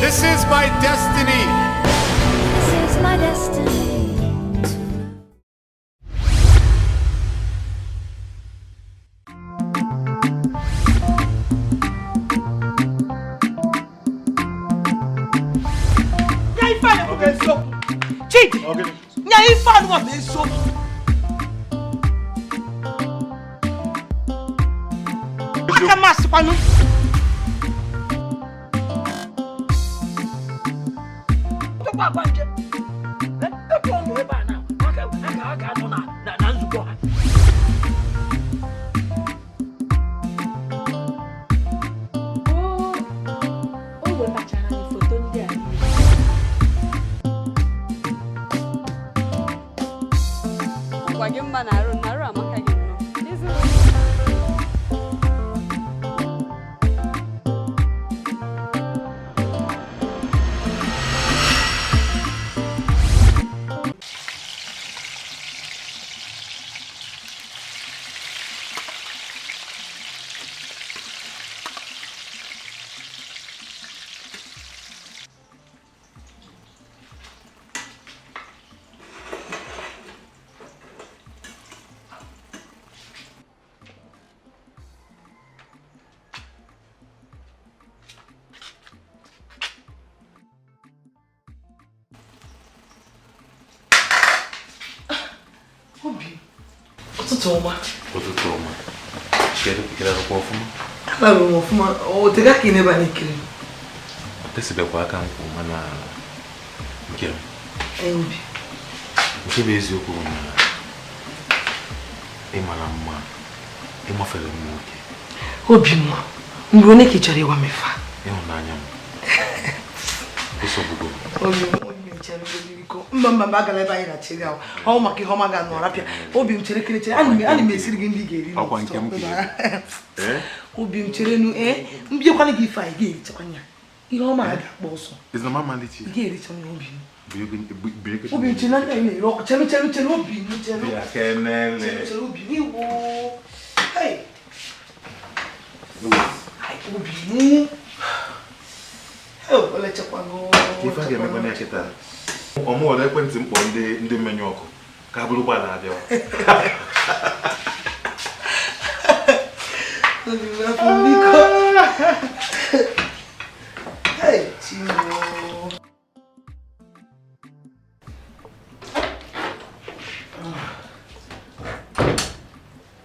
This is my destiny. This is my destiny.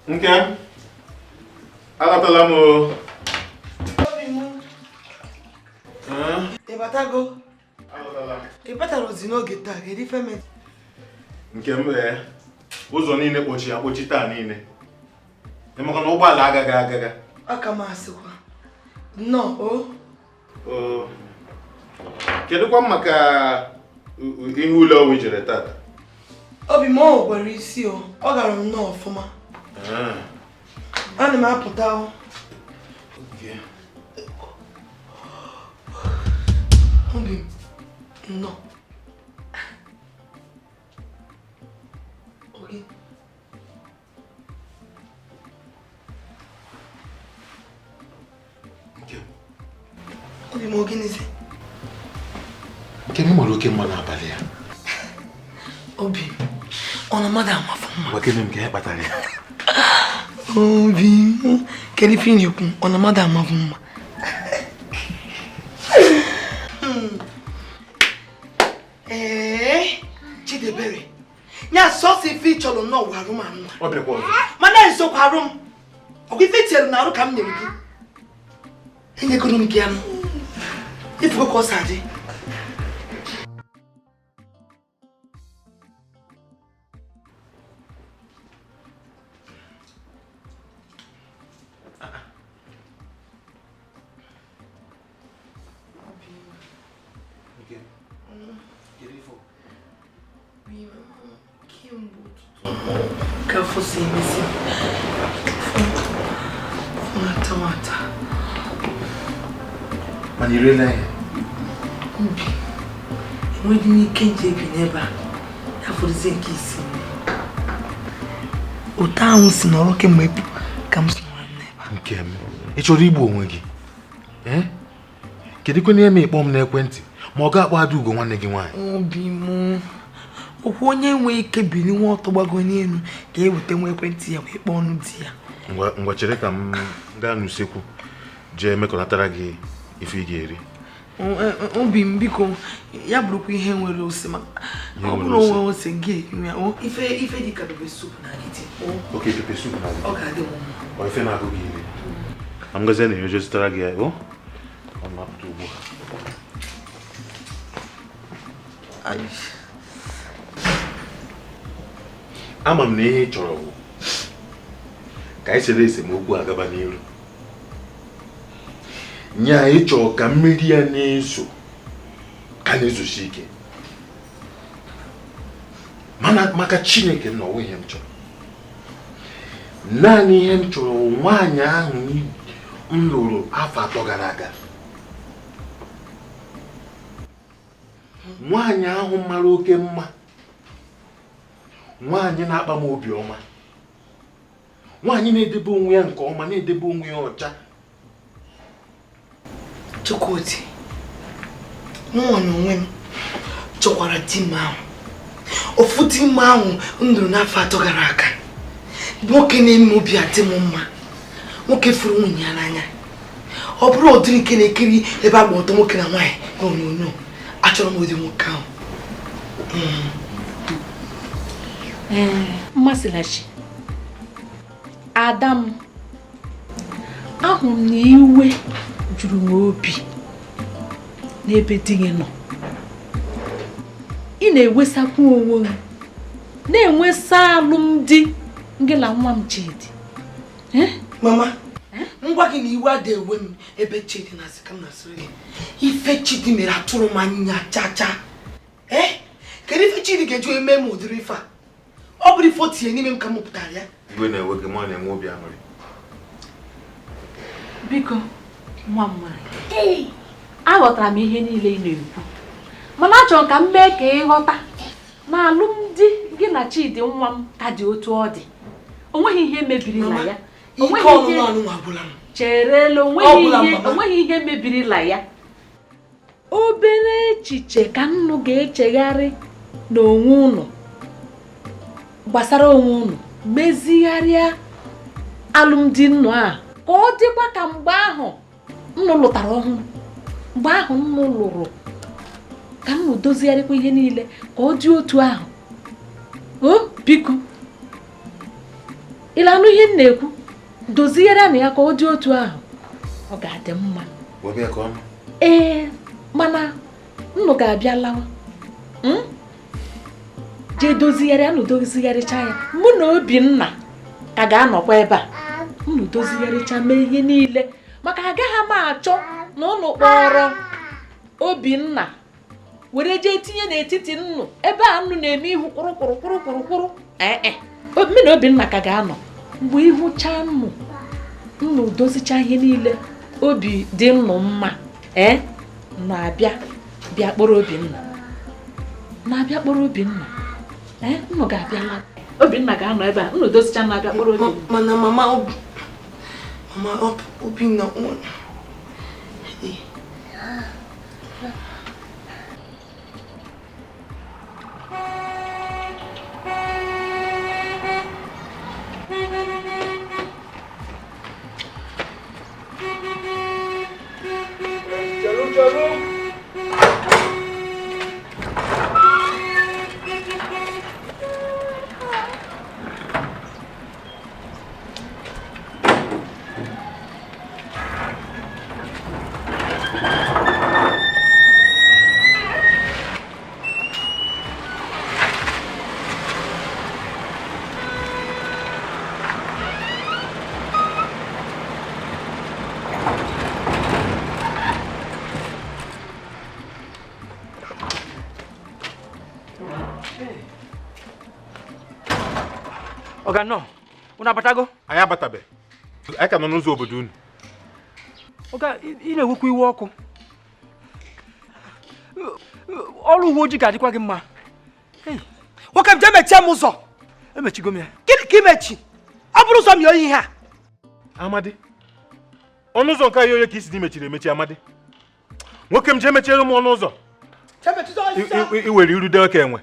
Okay. Alatalamu. Ebatago. Ebatago zino geta gedi feme. Nkembe. Ụzọ niile kpochi taa niile. Emeka na ụgbọala agaga. Aka masịkwa. No, oh. Kedu kwa maka ihe ụlọ o jere tata? Obi mo gwara isi o. Ọ gara nnọọ ọfụma. Ana m apụta o. Okay. Obi no. Okay. Obi mo gịnịzi? Kemi mara oke mma n'abalị ya. Obi, ọ na mmadụ amafu mma. Wakene m ka ya kpatara ya. Obi, kedu ife ị na-ekwu? Ọ na mmadụ amafu mma. Chidebere, nya sọsọ ife ị chọrọ nnọọ warụ m anụ. Ọ bịakwa ọzọ. Mana nsokwa arụ m. Ọgwụ ife tinyere n'arụ ka m nyere gị. Enyegoro m gị anụ. Ifugo ka ọ sa adị. Ka fosse esse. Mata. Manirela ya. Obi. Enweghị m ike nje bi n'ebe a. Ya fọrọzie nke isi. Ụta ahụ si n'ọrụ kemgbe ka m so n'ebe a. Nke m. Ị chọrọ igbu onwe gị? Kedu ko na-eme ikpọ m n'ekwentị ma ọ ga-akpọ Adaugo nwanne gị nwaanyị? Obi m. Okwu onye nwe ike biri nwa ọtọ gbago n'elu ka e weta nwa ekwentị ya wee kpọọ ọnụ di ya. Ngwa chere ka m gaa n'usekwu jee mekọnatara gị ife ị ga-eri. Obi m biko ya bụrụkwa ihe nwere ose ma ọ bụrụ onwe ose gị ya ife dị ka pepe soup na iti. Oke, pepe soup na iti. Ọ ga-adị mma. Ọ ife na-agụ gị iri. Ma m gazie na ihe zụtara gị ya. Ọ na-apụta ugbu a. Ama m na ihe ị chọrọ bụ ka anyị chere esemokwu agaba n'iru. Nye anyị chọrọ ka mmiri ya na-eso ka na-ezosi ike. Mana maka Chineke na ọwụ ihe m chọrọ. Naanị ihe m chọrọ nwaanyị ahụ m lụrụ afọ 3 gara aga. Nwaanyị ahụ mara oke mma. Nwaanyị na-akpa m obi ọma. Nwaanyị na-edebe onwe ya nke ọma, na-edebe onwe ya ọcha. Chukwudi, mụ onwe m chọkwara di m ahụ. Ofu di m ahụ m lụrụ n'afọ 3 gara aga. Nwoke na-eme obi adị m mma. Nwoke furu nwunye ya n'anya. Ọ bụrụ ụdịrị nke na-ekiri ebe agba ọtọ nwoke na nwaanyị n'onyonyo. Achọrọ m ụdị nwoke ahụ. Mmasinachi, Adam, ahụ m na iwe juru m obi n'ebe di gị nọ. Ị na-ewesakwu onwe gị, na-enwesa alụmdi gị na nwa m Chidi. Mama, ngwa gị na iwe adị ewe m ebe Chidi na asị ka m na-asịrị gị. Ife Chidi mere atụrụ m anya chacha. Kedu ife Chidi ga-eji eme m ụdịrị ife a? Ọ bụrụ ife o tinye n'ime m ka m pụtara ya. Igwe na-ewe gị ma na-enwe obi aṅụrị. Biko, nwa m nwanyị, aghọtara m ihe niile ị na-ekwu, mana achọrọ ka m mee ka ị ghọta na alụmdi gị na Chidi nwa m ka dị otu ọ dị. O nweghị ihe mebiri na ya. Cherela, onweghị ihe mebiri na ya. Obere echiche ka nnụ ga-echegharị n'onwe unu gbasara onwe unu, mezigharịa alụmdi nnụ a ka ọ dịkwa ka mgbe ahụ nnụ lụtara ọhụrụ. Mgbe ahụ nnụ lụrụ ka nnụ dozigharịkwa ihe niile ka ọ dị otu ahụ. O biko, ị na-anụ ihe m na-ekwu? Dozigharịa na ya ka ọ dị otu ahụ, ọ ga-adị mma. Mana nnụ ga-abịa lawa. Jee dozigharịa, nnụ dozigharịcha ya. Mụ na Obinna ka ga-anọkwa ebe a. Nnụ dozigharịcha mee ihe niile, maka agaghị m achọ na ụnụ kpọrọ Obinna were jee tinye n'etiti nnụ ebe a nnụ na-eme ihu kwụrụ. Mụ na Obinna ka ga-anọ. Mgbe ihucha nnụ dozicha ihe niile, obi dị nnụ mma, na-abịa bịa kpọrọ Obinna. Na-abịa kpọrọ Obinna. Nnụ ga-abịala. Obinna ga-anọ ebe a, nnụ dozicha na-abịa kpọrọ Obinna. Mana mama Obinna Oga no, una batago? Anyị abatabe. Anyị ka nọ n'ụzọ obodo unu. Oga, ị na-ewekwa iwe ọkụ. Ọrụ uwe ojii ga-adịkwa gị mma. Nwoke m jee mechie m ụzọ. Emechigo m ya. Gịnị ka imechi? Ọ bụrụ ụzọ m ya oyi ihe a. Amadi, ọnụ ụzọ nke anyị onye ka isi dị mechiri emechi Amadi. nwoke m je mechere m ọnụ ụzọ i were iru dee ka enwe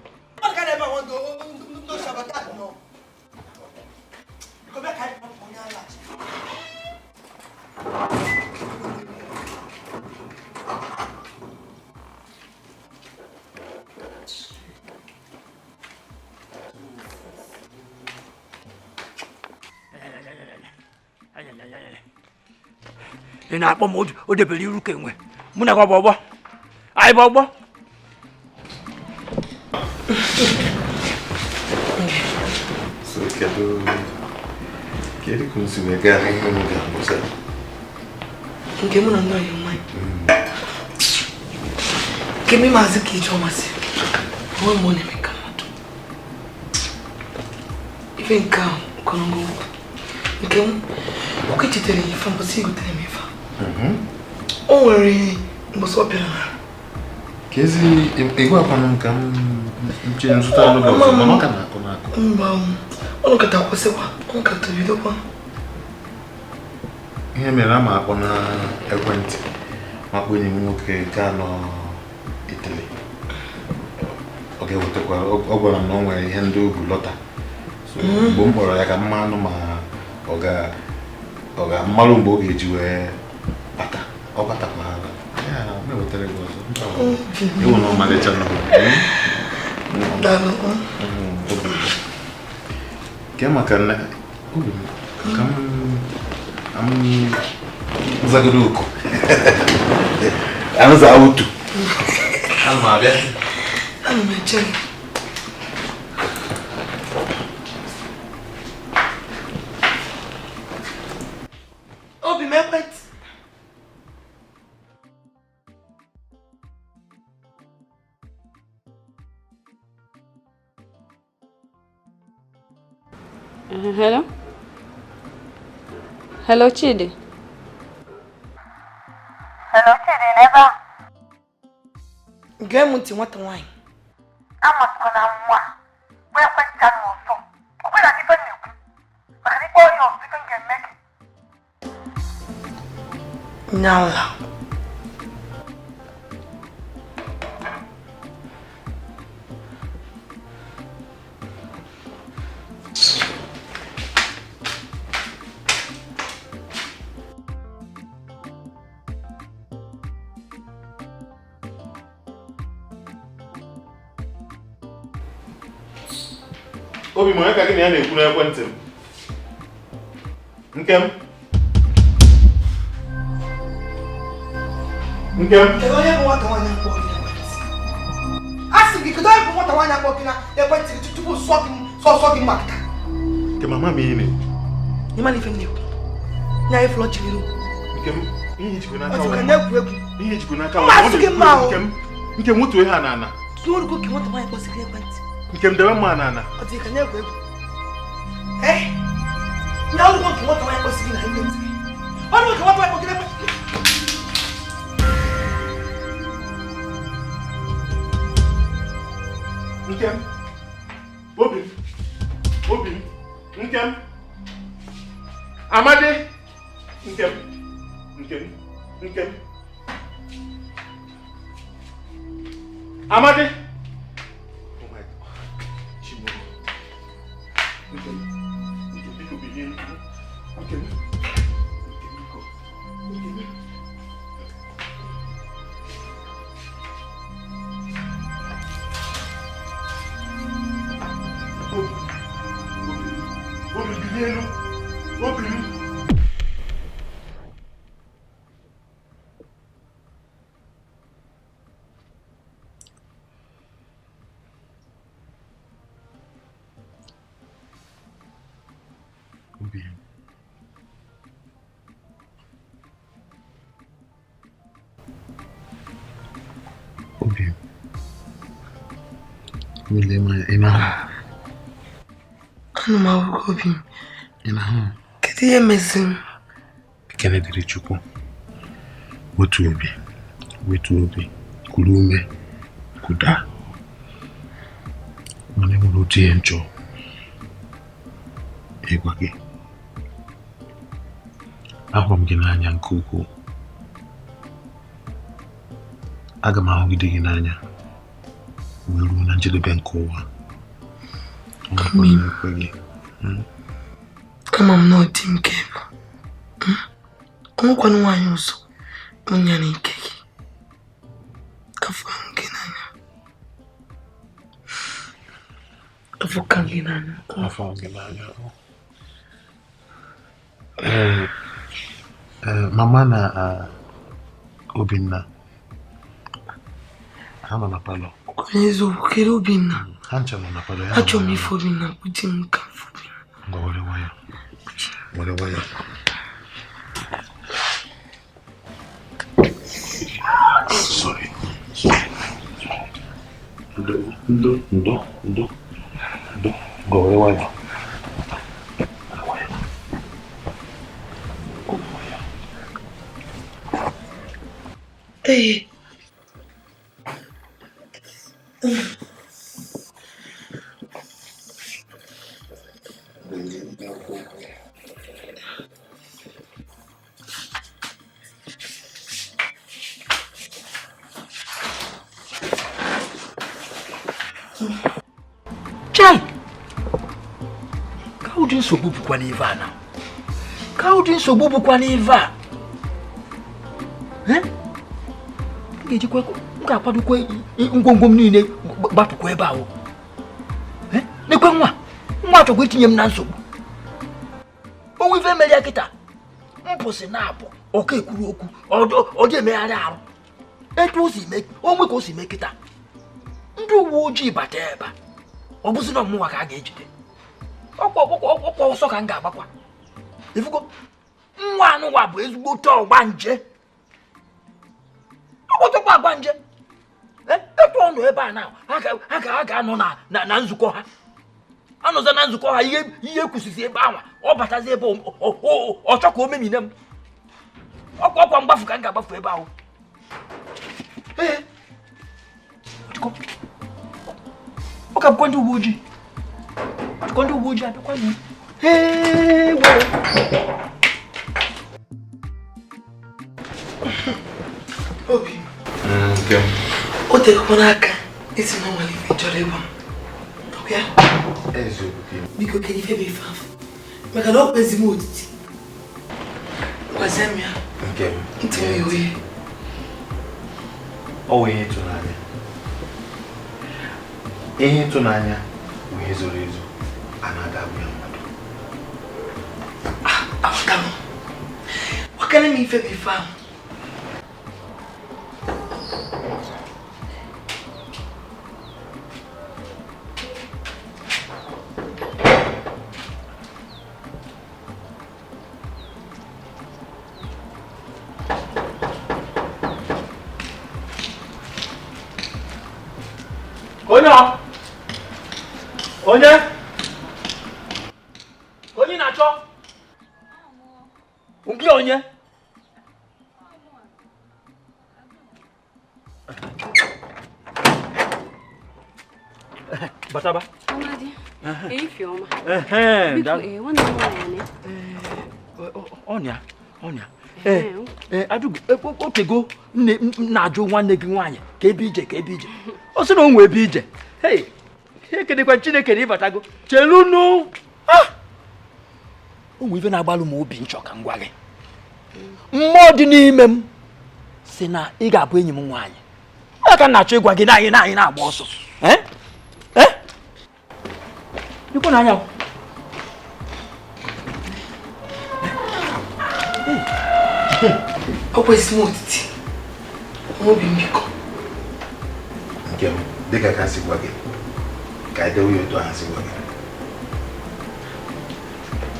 ị na-akpọ m o debere iru ka enwe mụ na gị ọgbọ anyị bụ ọgbọ kedu ka o si wee gaa ihe m ga-amụsa nke mụ na ndị ọyị mmanya nke m ịmazị ka ije ọmasị onwe m ọ na-eme ka mmadụ ife nke ahụ kọrọngọ nke m oke chetere ya ife mbọsị igotere m ife o nwere mbọsị ọ bịara na ka ezi ego akwanụ m ka m nche nzụta ọnụ gị ọzọ mana ọ ka na-akụ n'akụ mba ọnụ kata kwụsịkwa ọnụ kata bidokwa ihe mere a ma akpọ na ekwentị makpọ enyi m nwoke gaa nọ Italy ọ ga-ewetakwa ọ gwara m na ọ nwere ihe ndị o bu lọta mgbe m kpọrọ ya ka mma anụ ma ọ ga-mmalụ mgbe ọ ga-eji wee bata ọ batakwa ya mewetara gị ọzọ ịwụ na ọmalịcha nọ ke maka na ka m zagoro oku anụza otu ana m abịa ana m eche gị obi m ekwentị Hello? Hello, Chidi. Hello, Chidi, never. gee m ntị nwata nwaanyị Amasịkwana nwa. Wee kwenta n'ụzọ. Ọ bụla ife na-ekwu. Maka ikpe onye ọzọ ife ga-eme gị. nyala obi m onye ka gị na ya na-ekwu n'ekwentị m Nkem kedu onye bụ nwata nwaanyị akpọ gị n'ekwentị a sị gị kedu onye bụ nwata nwaanyị akpọ gị na ekwentị gị tupu sọsọ gị makịta nke mama m ihe na-ekwu ịma na ife m na-ekwu nya ifụlọ chiriru Nkem ihe ejikwa n'aka ọ ka na-egwu egwu ihe ejikwa n'aka Mmasị gị mma ahụ. Nkem nwetuo ihe a n'ana n'orugo ka nwata nwaanyị kpọsị gị ekwentị Nkem debe mma n'ana ọ dị ka na-egwu egwu nya ọrụgo nke nwata nwaanyị kpọsị gị na ekwentị gị ọrụgo nke nwata nwaanyị kpọsị gị na ekwentị gị Nkem Obi Nkem Amadi Nkem Amadi oh my god Chimo Nkem biko bilie Nkem biko Obi bilie Obi Obi Wilema ina anụ m ahụgo obi m ina kedu ihe meziri Ekene dịrị Chukwu wetu obi kuru ume kuda mana enwere otu ihe nchọ ịgwa gị ahụrụ m gị n'anya nke ukwuu aga m ahụgide gị n'anya wee ruo na njedebe nke ụwa. Ama m na ọ dị m ka ebe ọnwụkwanụ nwaanyị ọzọ onye na ike gị afọ gị n'anya afọ ka gị n'anya afọ gị n'anya. Mama na Obinna ha nọ na palọ. Onye eziokwu kere Obinna ha ncha nọ na palọ. Achọrọ m ife Obinna kpuchi m ka afọ Obinna. Were waya. Were waya. Sorry. Ndo. Go where waya. Hey. Chai! Kaudin sobubu kwa niva na. Kaudin sobubu kwa niva. Ngeji kwa ngapadu kwa ngongom niile gbapụ kwa ebe ahụ. Nekwe nwa chọkwa itinye m na nsogbu. Onwe ife mere ya kịta. Mpụsị na-apụ ọka ekwuru okwu ọ dị emegharị arụ. Etu o si mee onwe ka o si mee kịta. Ndị uwe ojii bata ebe a. Ọ bụzi na ọmụnwa ka a ga-ejide. Ọkwa ọsọ ka m ga-agbakwa. Ifugo nwa anụnwa bụ ezigbo ọgba nje. Ọkpọtọkwa agba nje. Etu ọnụ ebe a na ha ga-anọ na nzukọ ha. Anọza na nzukọ ha ihe kwụsịsị ebe ahụ. Ọ batazi ebe ọ chọ ka o memine m. Ọkwa mgbafu ka m ga-agbafu ebe ahụ. Ọ ka bụkwa ndị uwe ojii. Ọdụkọ ndị uwe ojii abịakwa nụ. Obi. O tekwa n'aka isi na nwere ife chọrọ ịgwa m. Ya? Biko kedu ife bụ ife afọ? Maka na ọ kpezi m otiti. Gwazie m ya. Ntị m oyi. Ọ wụ ihe ịtụnanya. Ihe ịtụnanya bụ ihe zoro ezo a na-ada abụ ya mmadụ. Aghọta m. Gwakana m ife bụ ife ahụ. Onye na-achọ? Nke onye? Bataba. Amadi. Ifi ọma. Biko, nwanne m nwanyị Ọnya. Adugo, otego na-ajụ nwanne gị nwaanyị ka ebe ije. Ọ sị na o nwe ebe ije. Hey, ekedekwa Chineke na ịbatago. Chelunu. O nwe ife na-agbalụ m obi nchọ ka m gwa gị. Mmụọ dị n'ime m sị na ị ga-abụ enyi m nwaanyị. Ọ ka m na-achọ ịgwa gị na anyị na-agba ọsọ. Dịkwa n'anya. Ọ kwesị m otiti. Obi m biko. Nke m dịka ka si gwa gị ka anyị dewe ya otu ahụ si gwa gị.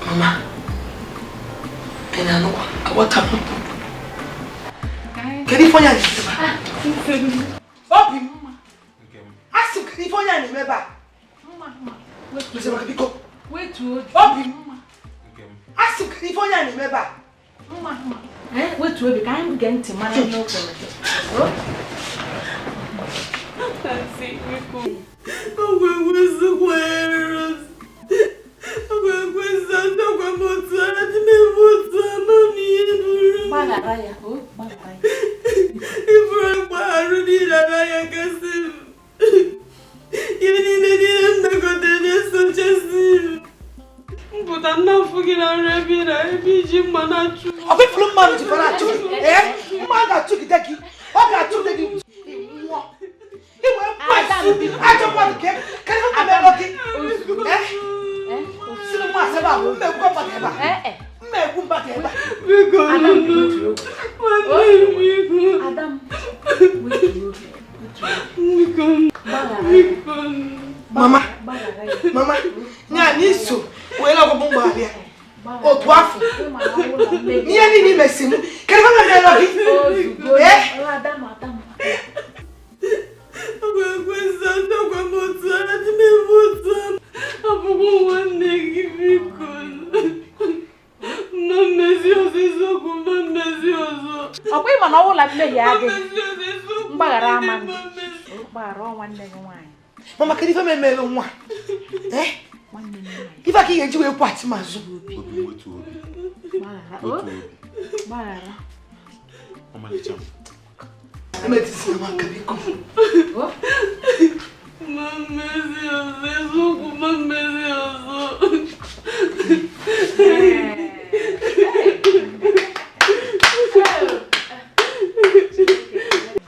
Mama, ị na-anụkwa aghọta m. Kedu ife onye a na-eme ebe a? Obi m mma. Asị m kedu ife onye a na-eme ebe a? Biko. Obi m mma. Asị m kedu ife onye a na-eme ebe a? Wetu obi ka anyị gee ntị mara ihe o kwere. Gbaghara ya, gbaghara ya. Ifuru mgbagharụ niile n'anya gasị m. Ihe niile mmegote na-esochasị m. Mpụta nnafụ gị na nri ebe iji mma na-achụ. Ọ bụ ifuru mmadụ jikwa na-achụ gị. Mma ga-achụgide gị. Ọ ga-achụgide gị. Nwụọ. Iwe mkpụrụ ajọ mmadụ ka karịa mmadụ ebe gị. Siri mma asebe ahụ mmegbu mmadụ ebe a. Mmegbu mmadụ ebe a. Biko Adam, Mama, nya n'iso wee na-agwagbu mgbagharị ya otu afọ ihe niile imesi m kedu ka na-eme gị ọkwa ịma na ọwụla mmehie adịghị mgbaghara ama mgbaghara nwanne gị nwaanyị. Mama, kedu ife memere nwa ife ka ị ga-eji wee kwụghachi m azụ Gbaghara. emetisi m aka biko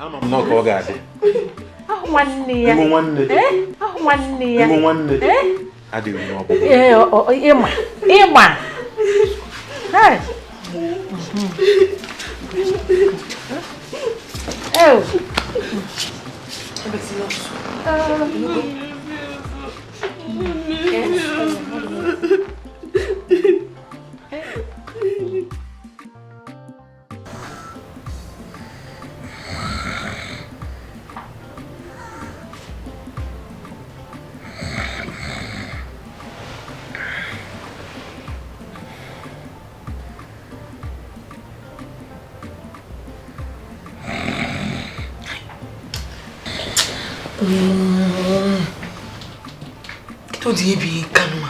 Ama m na ọ ga-adị. Ahụ nwanne ya. Imo nwanne. Ahụ nwanne ya. Imo nwanne. Adịghị n'ọgbụgbọ. Ịma. Hey. Kito di ebi kanwa.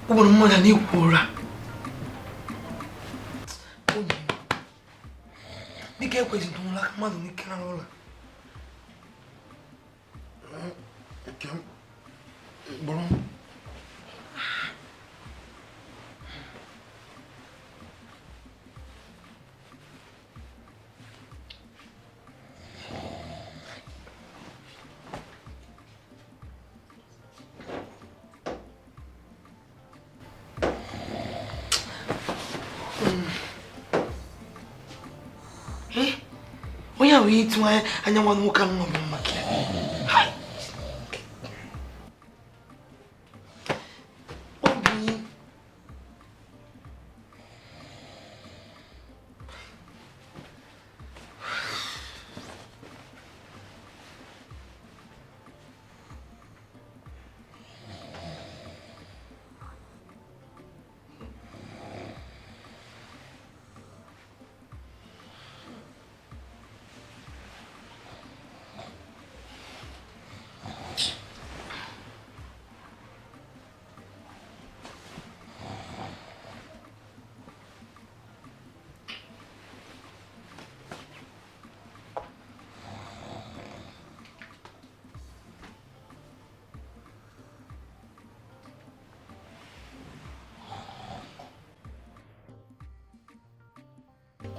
Ụgbọrọ mmadụ na-ekwu ụra. Biko ekwezi n'ụlọ ka mmadụ n'ike na n'ụlọ. Onye ahụ itu anya nwa nwoke ahụ nọ maka ya.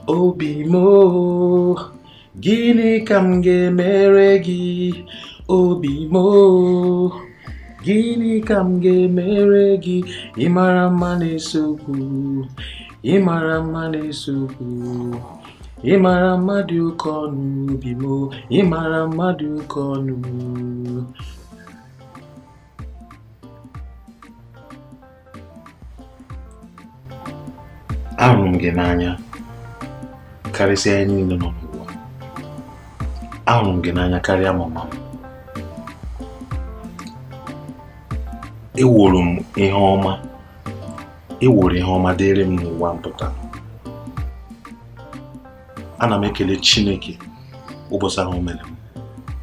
Obi mo, gịnị ka m ga-emere gị? Obi mo, gịnị ka m ga-emere gị? Ị mara mma na-esokwu, ị mara mma na-esokwu, ị mara mma dị oke ọnụ. Obi mo, ị mara mma dị oke ọnụ. Ahụrụ m gị n'anya karịsịa ihe niile nọ n'ụwa. Ahụrụ m gị n'anya karịa mama m. Eworo m ihe ọma, eworo ihe ọma dịrị m n'ụwa mpụta. Ana m ekele Chineke ụbọchị ahụ mere m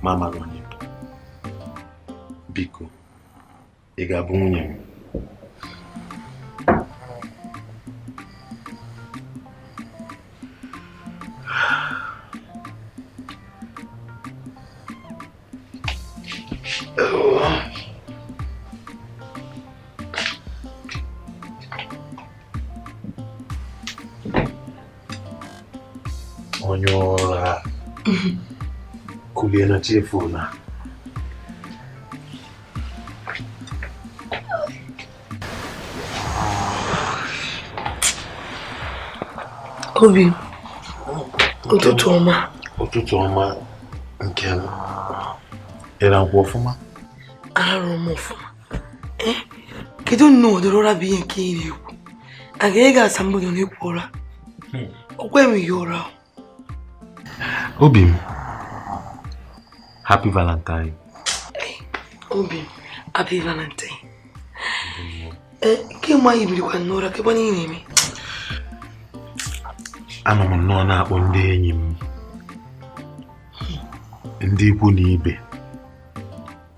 ma amara onye bụ. Biko, ị ga-abụ nwunye m? Onyora. Kuliena chefuna. Obi. Ụtụtụ ọma. Ụtụtụ ọma nke m. Era nkwụ ọfụma? Arụ m ọfụma. Kedu nnọọ ụdịrị ụra bụ ihe nke ị na-ekwu? A ga-ị ga-asa mmadụ na-ekwu ụra? O kweghị ụra. Obi m. Happy Valentine. Obi m. Happy Valentine. Kemgbe anyị birikwa n'ụra, kemgbe anyị na-eme? Anọ m nnọọ na-akpọ ndị enyi m. Ndị ikwu na ibe.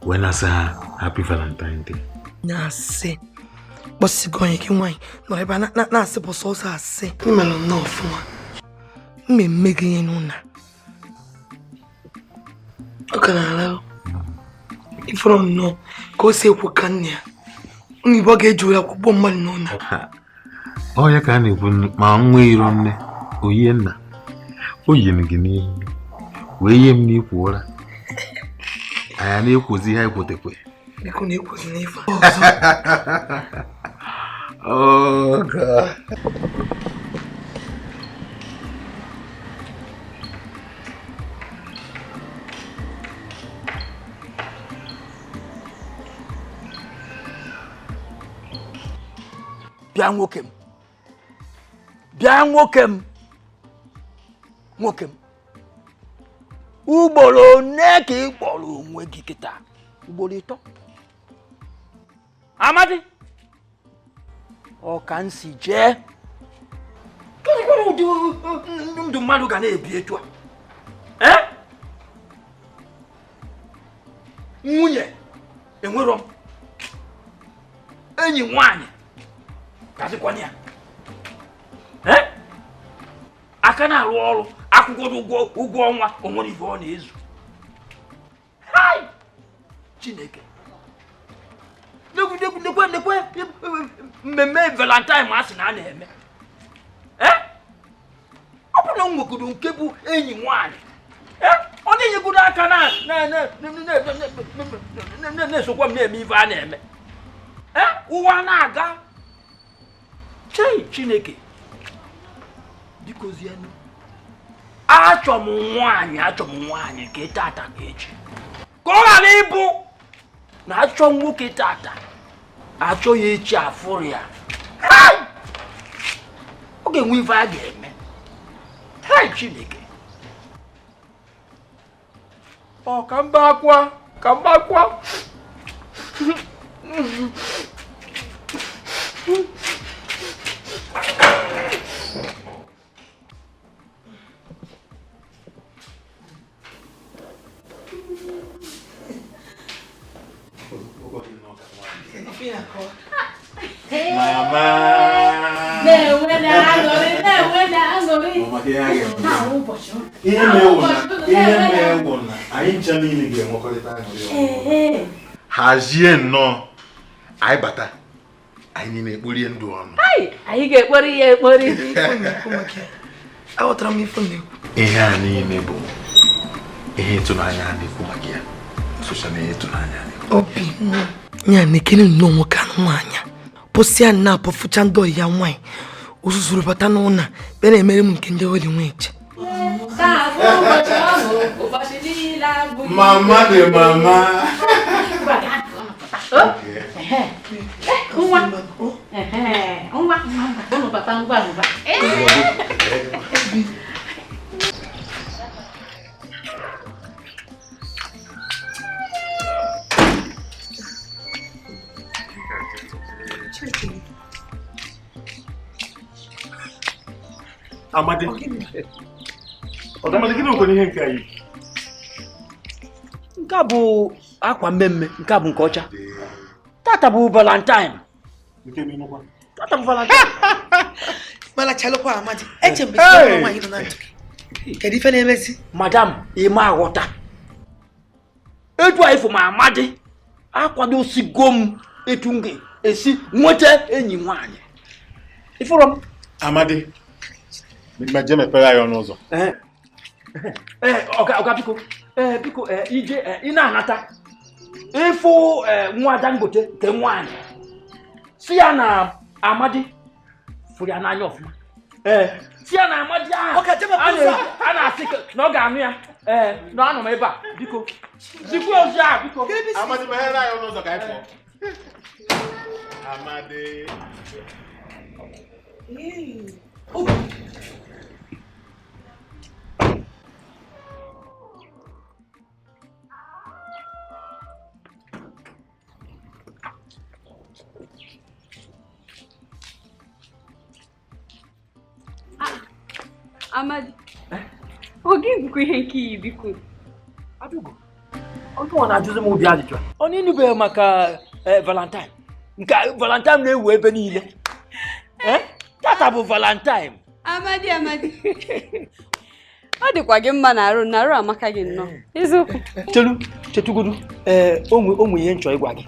Wee na-asị ha Happy Valentine Day. Na-asị. Kpọsigo onye gị nwaanyị nọ ebe na-asị bụ sọsọ asị. Mmelụ nnọọ ọfụma. Mmemme gị ihe n'ụna. Ọ ka na-ala ifọrọ nnọọ ka o si ekwu ka nne ya. Nne Igbo ga-eji ụra kwụgbọ mmadụ n'ụna. Ọ ya ka a na-ekwu ma nwa iro nne oyie nna. O yiri gị n'ihu wee yie m n'ikwu ụra. Anyị na-ekwozi ihe anyị kwotekwe. Biko na-ekwozi n'ife ọzọ. Oh God. Bịa nwoke m. Bịa nwoke m. Nwoke m. Ugboro one ka ị kpọrọ onwe gị kịta? Ugboro 3. Amadi. Ọ ka m si jee. Ndụ mmadụ ga na-ebi etu a. Nwunye enwero m. Enyi nwaanyị ka dịkwana ya. Aka na-arụ ọrụ akwụkwọ ụgwọ ọnwa onwere ife ọ na-ezu. Chineke. Nekwe mmemme Valentine asị na a na-eme. Ọ bụ na nwegodo nke bụ enyi nwaanyị. Ọ na-enyegodo aka na-esokwa m na-eme ife a na-eme. Ụwa na-aga. Chineke. Biko zienu. Achọ m nwaanyị ka tata ka echi. Ka ọ ghara ịbụ na achọ nwoke tata achọ ya echi afụrụ ya. Ọ ga-enwe ife a ga-eme. Chineke. Ọ ka mba akwa. Hazie nnọọ. Anyị bata. Anyị na-ekpori ndụ ọnụ. Anyị ga-ekpori ya ekpori. Aghọtara m ife na-ekwu. Ihe a niile bụ ihe ịtụnanya a na-ekwu maka ya. Socha na ihe ịtụnanya a na-ekwu. Obi ya na-ekene nnọọ nwoke anụ nwaanyị. Pụsị ya na-apụ fụcha ndị ọyị ya nwaanyị. Ozuzuru bata n'ụna bịa na-emere m nke ndị wedi nweche. Mama de mama. Amadi. Ọdamadi gịnị okwu n'ihe nke anyị? Nke bụ akwa mmemme, nke bụ nke ọcha. Tata bụ Valentine. Tata bụ Valentine. Mana chalụkwa Amadi, eche mgbe isi nwaanyị nọ na ntụ gị. Kedu ife na-emezi? Madam, ime aghọta. Etu a ifụ ma Amadi akwadosigo m etu m ga-esi nweta enyi nwaanyị. Ifụrụ m? Amadi. Ma je mepere anyị ọnụ ụzọ. Ọga biko. Biko ije ị na-anata. Ịfụ nwa Dangote nke nwaanyị. Si ya na Amadi fụrụ ya n'anya ọfụma. Si ya na Amadi ahụ. A na-asị na ọ ga-anụ ya. Na anọ m ebe a biko. Biko ozi a biko. Amadi mehere anyị ọnụ ụzọ ka anyị pụọ. Amadi. Amadi. Oge bụkwa ihe nke iyi biko. Adugo. Ọ na-ajụzi m obi ajụjụ. Ọ na-enubeghị maka Valentine. Nke Valentine na-ewu ebe niile. Tata bụ Valentine. Amadi. Ọ dịkwa gị mma na-arụ amaka gị nnọọ. Eziokwu. Chetugodu. Onwe ihe nchọ ịgwa gị.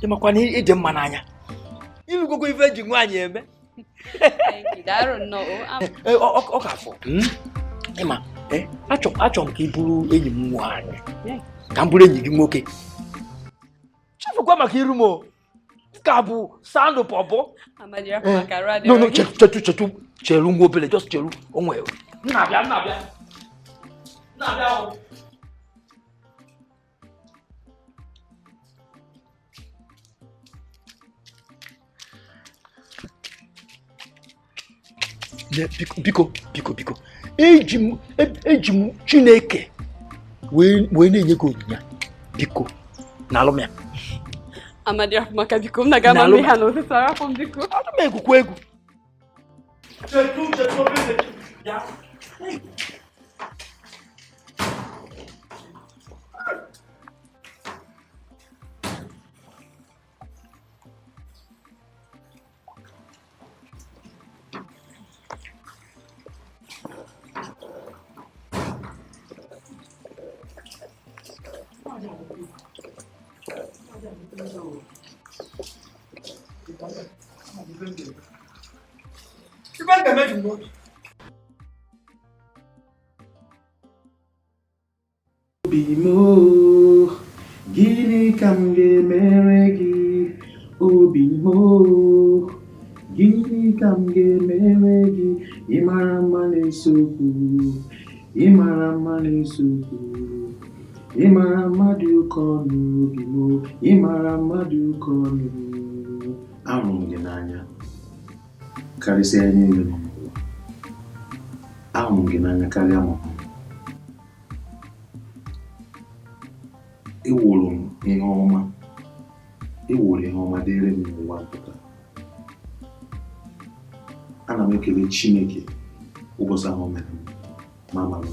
Ịmakwa na ịdị mma n'anya. Ịlụgogo ife eji nwaanyị eme. Ọ ga-afọ. Ịma, achọ m ka ị bụrụ enyi m nwaanyị. Ka m bụrụ enyi gị nwoke. Chefukwa maka iru m ka bụ sandụ pọpọ. No, cheru nwa obele, just cheru onwe. Na-abịa. Biko. Eji m Chineke wee na-enye gị onyinye. Biko, na-alụ m ya. Amadi maka biko m na-aga ma ha na osisi arapụ m biko. Ana m egwukwa egwu. Chetu obele. Ya. Obi mo, gịnị ka m ga-emere gị? Obi mo, gịnị ka m ga-emere gị? Ị mara mma na-esokwu, ị mara mma na-esokwu, ị mara mmadụ ụkọ ọnụ. Obi mo, ị mara mmadụ ụkọ ọnụ. Ahụrụ m gị n'anya karịsịa ihe niile nọ n'ụwa. Ahụrụ m gị n'anya karịa m. Iwuru m ihe ọma, iwuru ihe ọma dịrị m n'ụwa mpụta. Ana m ekele Chineke ụbọchị ahụ mere m ma mara